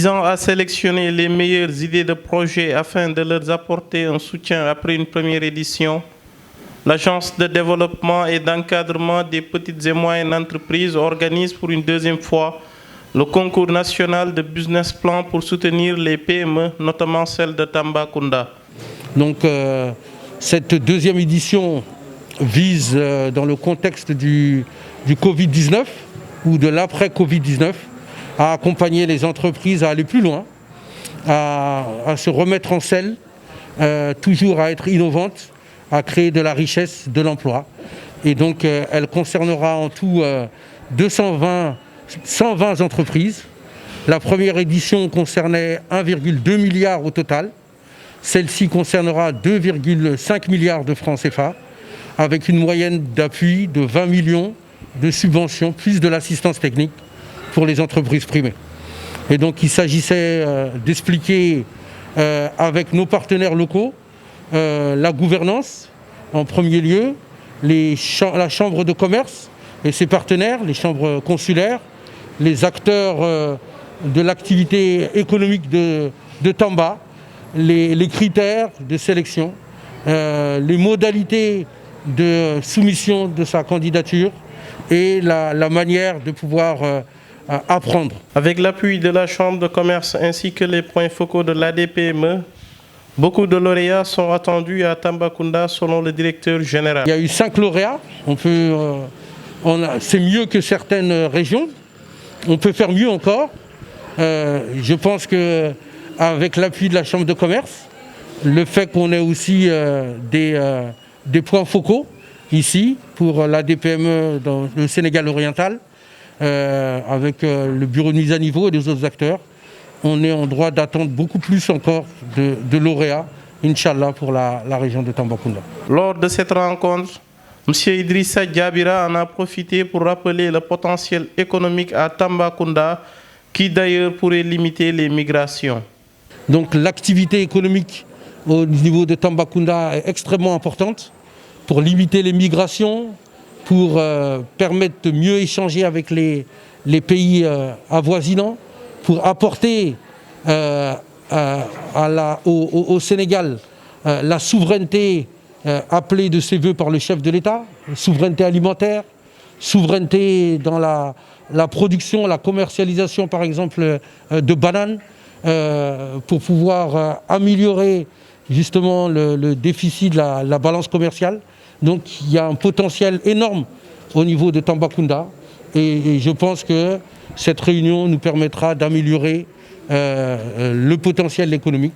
visant à sélectionner les meilleures idées de projet afin de leur apporter un soutien après une première édition. L'Agence de développement et d'encadrement des petites et moyennes entreprises organise pour une deuxième fois le concours national de business plan pour soutenir les PME, notamment celles de Tambacounda. Donc cette deuxième édition vise, dans le contexte du Covid-19 ou de l'après-Covid-19, à accompagner les entreprises à aller plus loin, à se remettre en selle, toujours à être innovantes, à créer de la richesse, de l'emploi. Et donc elle concernera en tout 120 entreprises. La première édition concernait 1,2 milliard au total. Celle-ci concernera 2,5 milliards de francs CFA, avec une moyenne d'appui de 20 millions de subventions, plus de l'assistance technique pour les entreprises primées. Et donc il s'agissait d'expliquer avec nos partenaires locaux la gouvernance en premier lieu, la chambre de commerce et ses partenaires, les chambres consulaires, les acteurs de l'activité économique de Tamba, les critères de sélection, les modalités de soumission de sa candidature et la manière de pouvoir apprendre. Avec l'appui de la Chambre de commerce ainsi que les points focaux de l'ADPME, beaucoup de lauréats sont attendus à Tambacounda selon le directeur général. Il y a eu 5 lauréats. C'est mieux que certaines régions. On peut faire mieux encore. Je pense qu'avec l'appui de la Chambre de commerce, le fait qu'on ait aussi des points focaux ici pour l'ADPME dans le Sénégal oriental, avec le bureau de mise à niveau et les autres acteurs, on est en droit d'attendre beaucoup plus encore de lauréats, Inch'Allah, pour la région de Tambacounda. Lors de cette rencontre, M. Idrissa Diabira en a profité pour rappeler le potentiel économique à Tambacounda, qui d'ailleurs pourrait limiter les migrations. Donc l'activité économique au niveau de Tambacounda est extrêmement importante pour limiter les migrations, pour permettre de mieux échanger avec les pays avoisinants, pour apporter au Sénégal la souveraineté appelée de ses voeux par le chef de l'État, souveraineté alimentaire, souveraineté dans la production, la commercialisation par exemple de bananes, pour pouvoir améliorer justement le déficit de la balance commerciale. Donc il y a un potentiel énorme au niveau de Tambacounda et je pense que cette réunion nous permettra d'améliorer le potentiel économique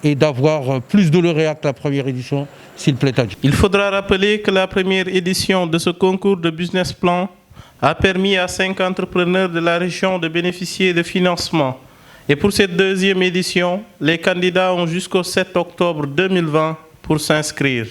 et d'avoir plus de lauréats que la première édition, s'il plaît à Dieu. Il faudra rappeler que la première édition de ce concours de business plan a permis à 5 entrepreneurs de la région de bénéficier de financement. Et pour cette deuxième édition, les candidats ont jusqu'au 7 octobre 2020 pour s'inscrire.